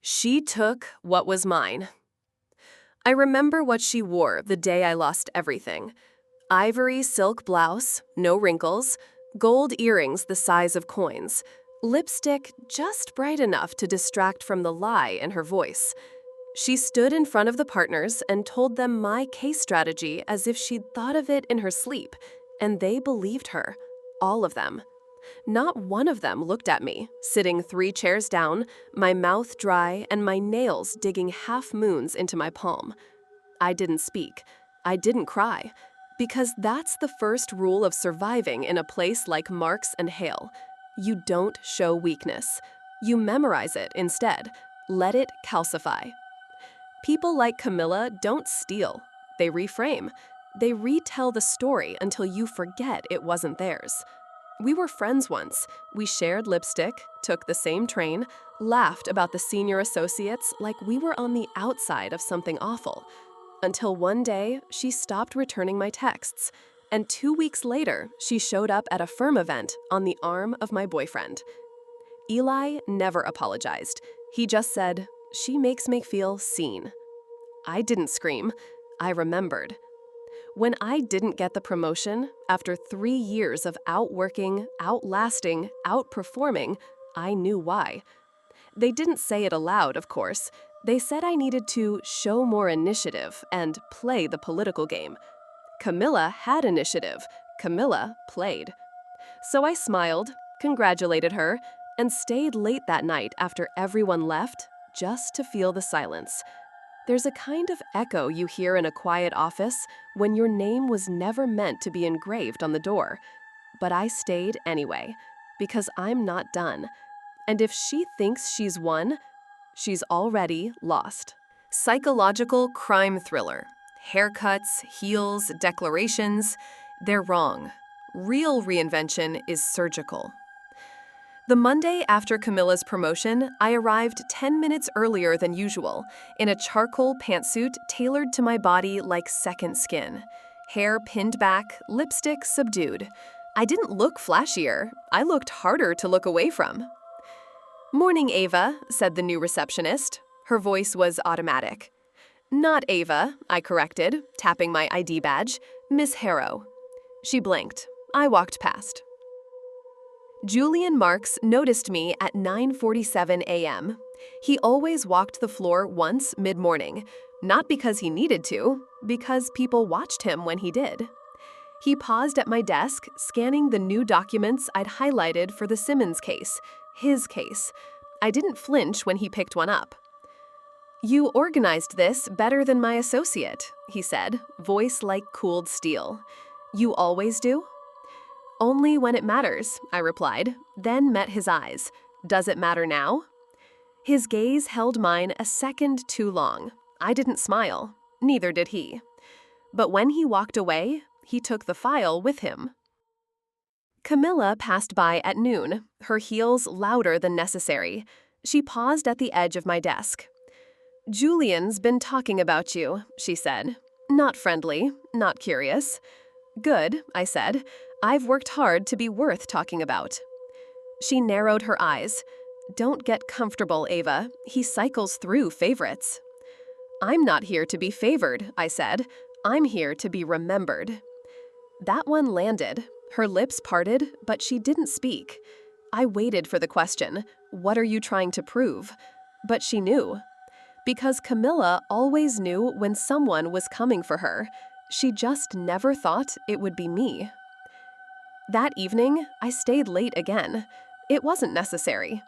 She took what was mine. I remember what she wore the day I lost everything. Ivory silk blouse, no wrinkles, gold earrings the size of coins, lipstick just bright enough to distract from the lie in her voice. She stood in front of the partners and told them my case strategy as if she'd thought of it in her sleep, and they believed her, all of them. Not one of them looked at me, sitting 3 chairs down, my mouth dry and my nails digging half moons into my palm. I didn't speak. I didn't cry. Because that's the first rule of surviving in a place like Marks and Hale. You don't show weakness. You memorize it instead. Let it calcify. People like Camilla don't steal. They reframe. They retell the story until you forget it wasn't theirs. We were friends once. We shared lipstick, took the same train, laughed about the senior associates like we were on the outside of something awful. Until one day, she stopped returning my texts, and 2 weeks later, she showed up at a firm event on the arm of my boyfriend. Eli never apologized. He just said, "She makes me feel seen." I didn't scream. I remembered. When I didn't get the promotion, after 3 years of outworking, outlasting, outperforming, I knew why. They didn't say it aloud, of course. They said I needed to show more initiative and play the political game. Camilla had initiative. Camilla played. So I smiled, congratulated her, and stayed late that night after everyone left, just to feel the silence. There's a kind of echo you hear in a quiet office when your name was never meant to be engraved on the door. But I stayed anyway, because I'm not done. And if she thinks she's won, she's already lost. Psychological crime thriller. Haircuts, heels, declarations. They're wrong. Real reinvention is surgical. The Monday after Camilla's promotion, I arrived 10 minutes earlier than usual, in a charcoal pantsuit tailored to my body like second skin. Hair pinned back, lipstick subdued. I didn't look flashier. I looked harder to look away from. "Morning, Ava," said the new receptionist. Her voice was automatic. "Not Ava," I corrected, tapping my ID badge. "Miss Harrow." She blinked. I walked past. Julian Marks noticed me at 9:47 a.m. He always walked the floor once mid-morning, not because he needed to, because people watched him when he did. He paused at my desk, scanning the new documents I'd highlighted for the Simmons case, his case. I didn't flinch when he picked one up. "You organized this better than my associate," he said, voice like cooled steel. "You always do?" "Only when it matters," I replied, then met his eyes. "Does it matter now?" His gaze held mine a second too long. I didn't smile. Neither did he. But when he walked away, he took the file with him. Camilla passed by at noon, her heels louder than necessary. She paused at the edge of my desk. "Julian's been talking about you," she said. Not friendly, not curious. "Good," I said. "I've worked hard to be worth talking about." She narrowed her eyes. "Don't get comfortable, Ava. He cycles through favorites." "I'm not here to be favored," I said. "I'm here to be remembered." That one landed. Her lips parted, but she didn't speak. I waited for the question, "What are you trying to prove?" But she knew. Because Camilla always knew when someone was coming for her. She just never thought it would be me. That evening, I stayed late again. It wasn't necessary.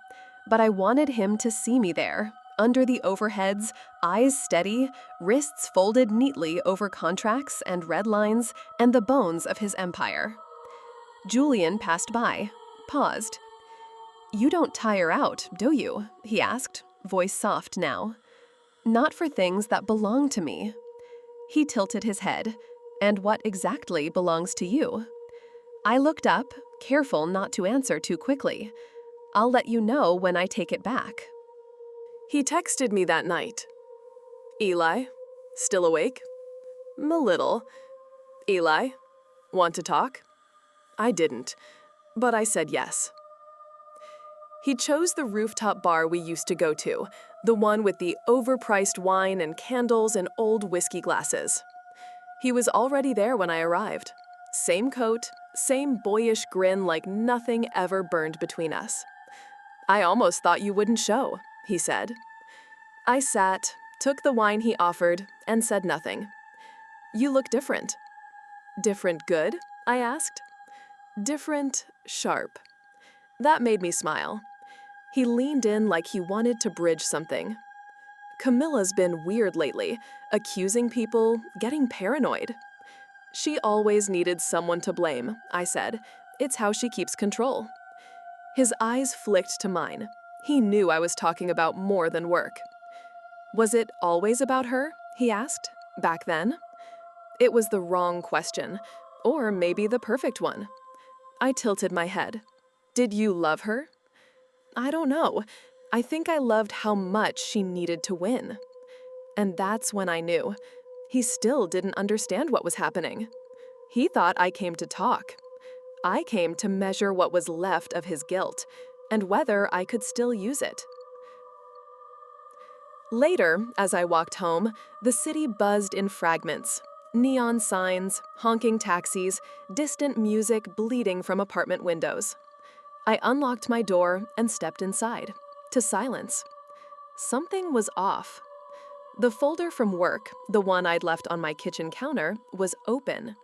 But I wanted him to see me there, under the overheads, eyes steady, wrists folded neatly over contracts and red lines and the bones of his empire. Julian passed by, paused. "You don't tire out, do you?" he asked, voice soft now. "Not for things that belong to me." He tilted his head. "And what exactly belongs to you?" I looked up, careful not to answer too quickly. "I'll let you know when I take it back." He texted me that night. "Eli, still awake?" "A little." "Eli, want to talk?" I didn't, but I said yes. He chose the rooftop bar we used to go to, the one with the overpriced wine and candles and old whiskey glasses. He was already there when I arrived. Same coat, same boyish grin like nothing ever burned between us. "I almost thought you wouldn't show," he said. I sat, took the wine he offered, and said nothing. "You look different." "Different good?" I asked. "Different sharp." That made me smile. He leaned in like he wanted to bridge something. "Camilla's been weird lately, accusing people, getting paranoid." "She always needed someone to blame," I said. "It's how she keeps control." His eyes flicked to mine. He knew I was talking about more than work. "Was it always about her?" he asked. "Back then?" It was the wrong question, or maybe the perfect one. I tilted my head. "Did you love her?" "I don't know. I think I loved how much she needed to win." And that's when I knew. He still didn't understand what was happening. He thought I came to talk. I came to measure what was left of his guilt, and whether I could still use it. Later, as I walked home, the city buzzed in fragments. Neon signs, honking taxis, distant music bleeding from apartment windows. I unlocked my door and stepped inside, to silence. Something was off. The folder from work, the one I'd left on my kitchen counter, was open.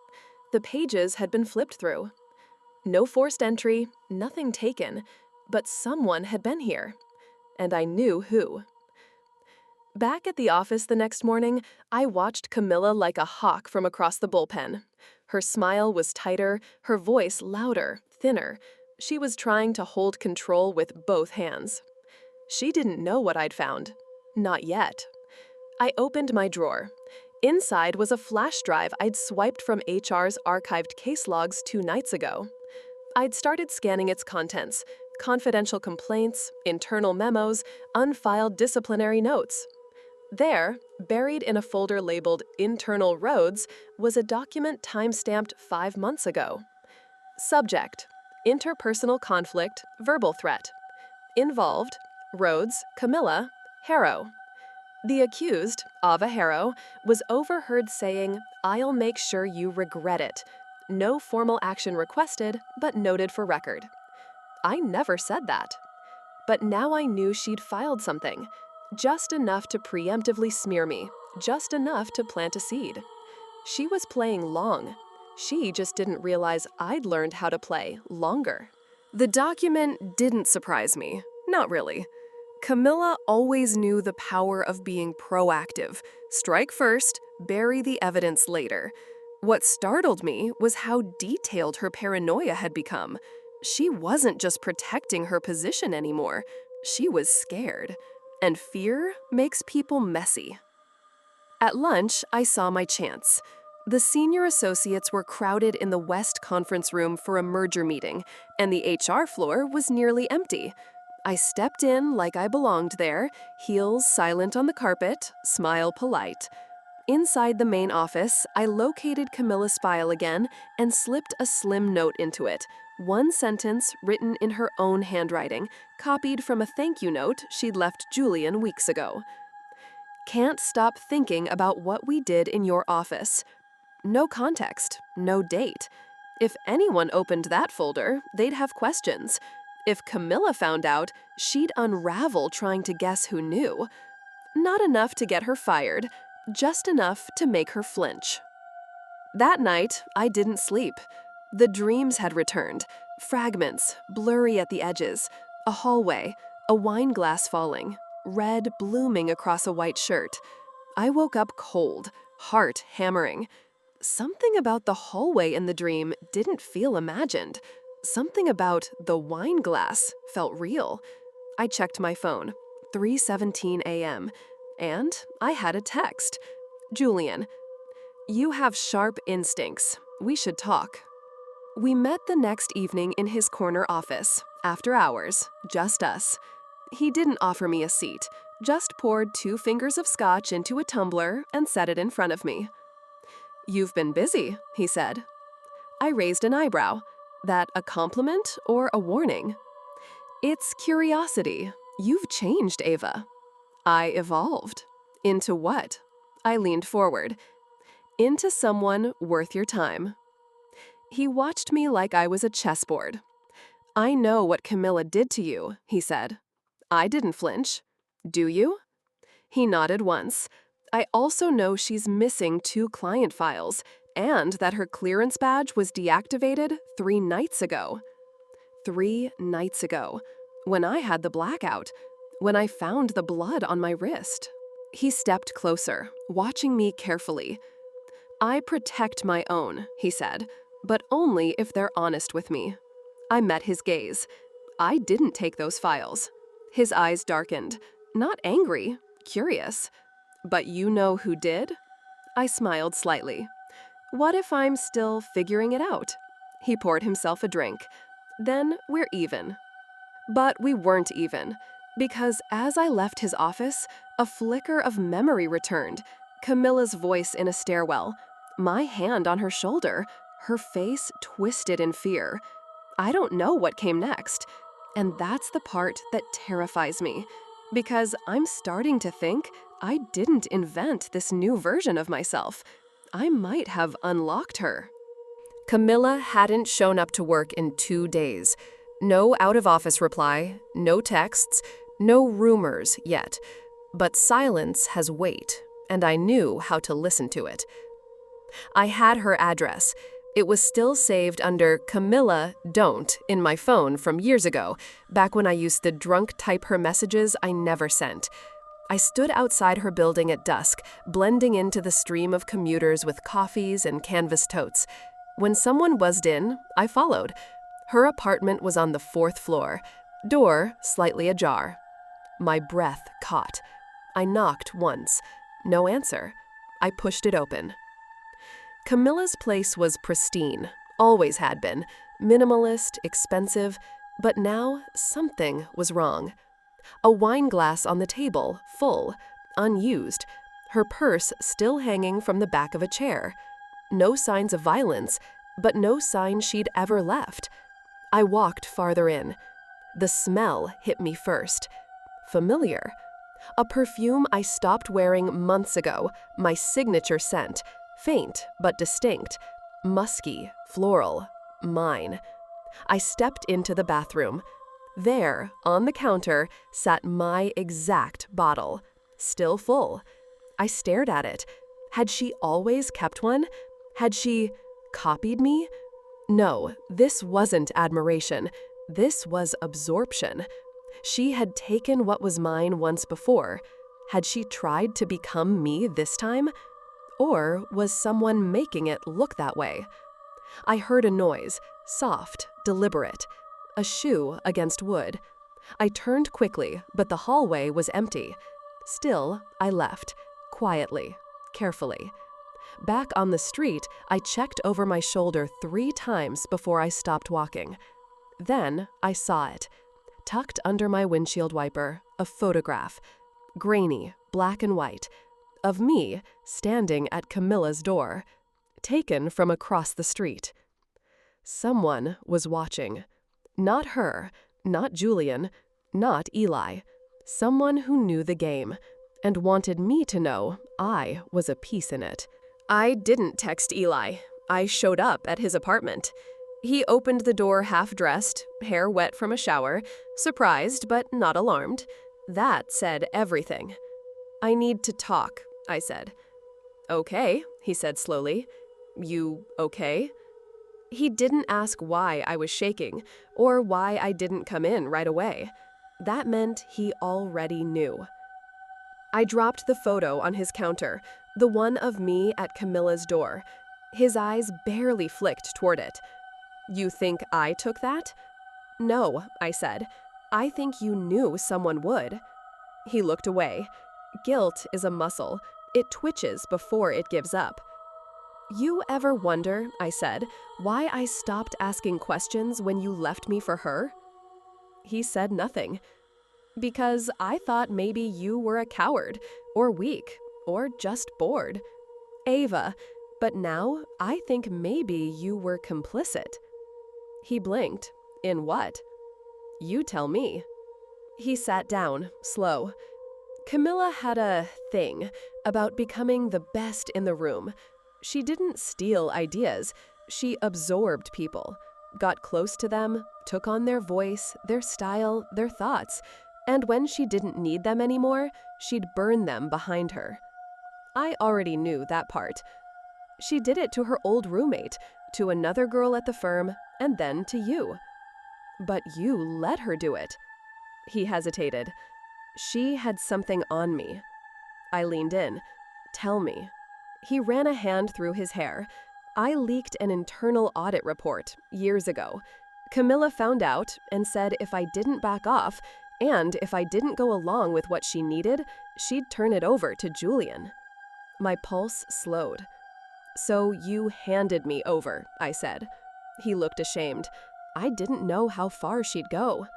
The pages had been flipped through. No forced entry, nothing taken, but someone had been here. And I knew who. Back at the office the next morning, I watched Camilla like a hawk from across the bullpen. Her smile was tighter, her voice louder, thinner. She was trying to hold control with both hands. She didn't know what I'd found. Not yet. I opened my drawer. Inside was a flash drive I'd swiped from HR's archived case logs 2 nights ago. I'd started scanning its contents: confidential complaints, internal memos, unfiled disciplinary notes. There, buried in a folder labeled Internal Roads, was a document time-stamped 5 months ago. Subject: interpersonal conflict, verbal threat. Involved: Rhodes, Camilla, Harrow. The accused, Ava Harrow, was overheard saying, "I'll make sure you regret it." No formal action requested, but noted for record. I never said that. But now I knew she'd filed something. Just enough to preemptively smear me. Just enough to plant a seed. She was playing long. She just didn't realize I'd learned how to play longer. The document didn't surprise me. Not really. Camilla always knew the power of being proactive. Strike first, bury the evidence later. What startled me was how detailed her paranoia had become. She wasn't just protecting her position anymore. She was scared. And fear makes people messy. At lunch, I saw my chance. The senior associates were crowded in the West Conference Room for a merger meeting, and the HR floor was nearly empty. I stepped in like I belonged there, heels silent on the carpet, smile polite. Inside the main office, I located Camilla's file again and slipped a slim note into it. One sentence written in her own handwriting, copied from a thank you note she'd left Julian weeks ago. "Can't stop thinking about what we did in your office." No context, no date. If anyone opened that folder, they'd have questions. If Camilla found out, she'd unravel trying to guess who knew. Not enough to get her fired, just enough to make her flinch. That night, I didn't sleep. The dreams had returned. Fragments, blurry at the edges. A hallway, a wine glass falling, red blooming across a white shirt. I woke up cold, heart hammering. Something about the hallway in the dream didn't feel imagined. Something about the wine glass felt real. I checked my phone, 3:17 a.m., and I had a text. "Julian, you have sharp instincts. We should talk." We met the next evening in his corner office, after hours, just us. He didn't offer me a seat, just poured 2 fingers of scotch into a tumbler and set it in front of me. "You've been busy," he said. I raised an eyebrow. That a compliment or a warning? It's curiosity. You've changed, Ava. I evolved. Into what? I leaned forward. Into someone worth your time. He watched me like I was a chessboard. I know what Camilla did to you, he said. I didn't flinch. Do you? He nodded once. I also know she's missing 2 client files and that her clearance badge was deactivated 3 nights ago. 3 nights ago, when I had the blackout, when I found the blood on my wrist. He stepped closer, watching me carefully. I protect my own, he said, but only if they're honest with me. I met his gaze. I didn't take those files. His eyes darkened. Not angry, curious. But you know who did? I smiled slightly. What if I'm still figuring it out? He poured himself a drink. Then we're even. But we weren't even, because as I left his office, a flicker of memory returned. Camilla's voice in a stairwell, my hand on her shoulder, her face twisted in fear. I don't know what came next. And that's the part that terrifies me, because I'm starting to think I didn't invent this new version of myself. I might have unlocked her. Camilla hadn't shown up to work in 2 days. No out-of-office reply, no texts, no rumors yet. But silence has weight, and I knew how to listen to it. I had her address. It was still saved under Camilla Don't in my phone from years ago, back when I used to drunk type her messages I never sent. I stood outside her building at dusk, blending into the stream of commuters with coffees and canvas totes. When someone buzzed in, I followed. Her apartment was on the 4th floor, door slightly ajar. My breath caught. I knocked once. No answer. I pushed it open. Camilla's place was pristine, always had been, minimalist, expensive, but now something was wrong. A wine glass on the table, full, unused, her purse still hanging from the back of a chair. No signs of violence, but no sign she'd ever left. I walked farther in. The smell hit me first. Familiar. A perfume I stopped wearing months ago, my signature scent. Faint, but distinct. Musky, floral, mine. I stepped into the bathroom. There, on the counter, sat my exact bottle. Still full. I stared at it. Had she always kept one? Had she copied me? No, this wasn't admiration. This was absorption. She had taken what was mine once before. Had she tried to become me this time? Or was someone making it look that way? I heard a noise, soft, deliberate. A shoe against wood. I turned quickly, but the hallway was empty. Still, I left, quietly, carefully. Back on the street, I checked over my shoulder 3 times before I stopped walking. Then I saw it. Tucked under my windshield wiper, a photograph. Grainy, black and white. Of me standing at Camilla's door, taken from across the street. Someone was watching. Not her, not Julian, not Eli. Someone who knew the game and wanted me to know I was a piece in it. I didn't text Eli. I showed up at his apartment. He opened the door half-dressed, hair wet from a shower, surprised but not alarmed. That said everything. I need to talk, I said. Okay, he said slowly. You okay? He didn't ask why I was shaking or why I didn't come in right away. That meant he already knew. I dropped the photo on his counter, the one of me at Camilla's door. His eyes barely flicked toward it. You think I took that? No, I said. I think you knew someone would. He looked away. Guilt is a muscle. It twitches before it gives up. You ever wonder, I said, why I stopped asking questions when you left me for her? He said nothing. Because I thought maybe you were a coward, or weak, or just bored. Ava, but now I think maybe you were complicit. He blinked. In what? You tell me. He sat down, slow. Camilla had a thing about becoming the best in the room. She didn't steal ideas, she absorbed people, got close to them, took on their voice, their style, their thoughts, and when she didn't need them anymore, she'd burn them behind her. I already knew that part. She did it to her old roommate, to another girl at the firm, and then to you. But you let her do it. He hesitated. She had something on me. I leaned in. Tell me. He ran a hand through his hair. I leaked an internal audit report years ago. Camilla found out and said if I didn't back off, and if I didn't go along with what she needed, she'd turn it over to Julian. My pulse slowed. So you handed me over, I said. He looked ashamed. I didn't know how far she'd go.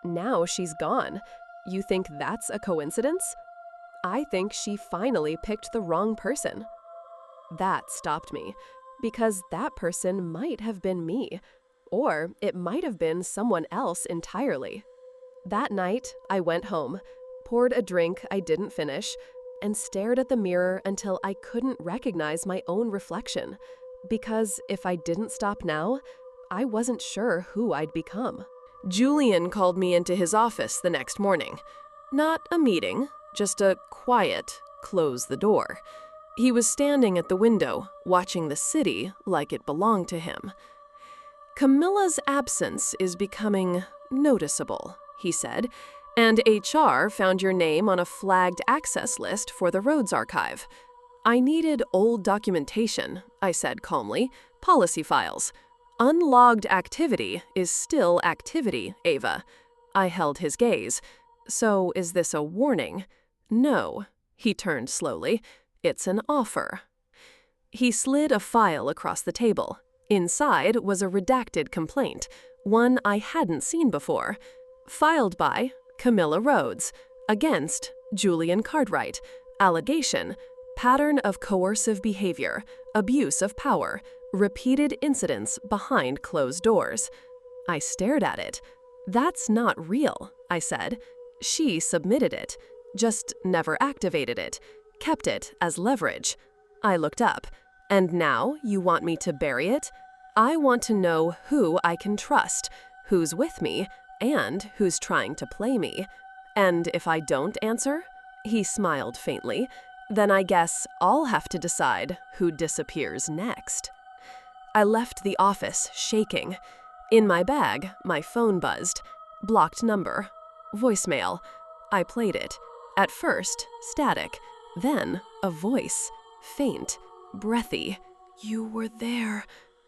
Now she's gone. You think that's a coincidence? I think she finally picked the wrong person. That stopped me, because that person might have been me, or it might have been someone else entirely. That night, I went home, poured a drink I didn't finish, and stared at the mirror until I couldn't recognize my own reflection, because if I didn't stop now, I wasn't sure who I'd become. Julian called me into his office the next morning. Not a meeting, just a quiet, close the door. He was standing at the window, watching the city like it belonged to him. Camilla's absence is becoming noticeable, he said, and HR found your name on a flagged access list for the Rhodes Archive. I needed old documentation, I said calmly, policy files. Unlogged activity is still activity, Ava. I held his gaze. So is this a warning? No. He turned slowly. It's an offer. He slid a file across the table. Inside was a redacted complaint, one I hadn't seen before. Filed by Camilla Rhodes, against Julian Cartwright. Allegation: pattern of coercive behavior, abuse of power, repeated incidents behind closed doors. I stared at it. That's not real, I said. She submitted it, just never activated it, kept it as leverage. I looked up. And now you want me to bury it? I want to know who I can trust, who's with me, and who's trying to play me. And if I don't answer, he smiled faintly, then I guess I'll have to decide who disappears next. I left the office shaking. In my bag, my phone buzzed. Blocked number. Voicemail. I played it. At first, static. Then, a voice. Faint. Breathy. You were there.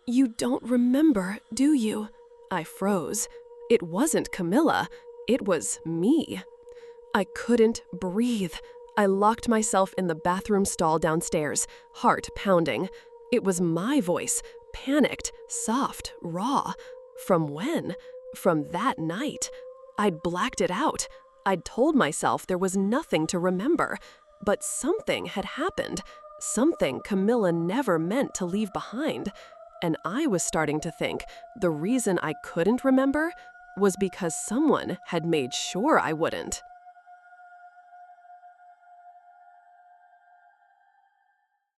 You don't remember, do you? I froze. It wasn't Camilla. It was me. I couldn't breathe. I locked myself in the bathroom stall downstairs, heart pounding. It was my voice, panicked, soft, raw. From when? From that night. I'd blacked it out. I'd told myself there was nothing to remember. But something had happened. Something Camilla never meant to leave behind. And I was starting to think the reason I couldn't remember was because someone had made sure I wouldn't.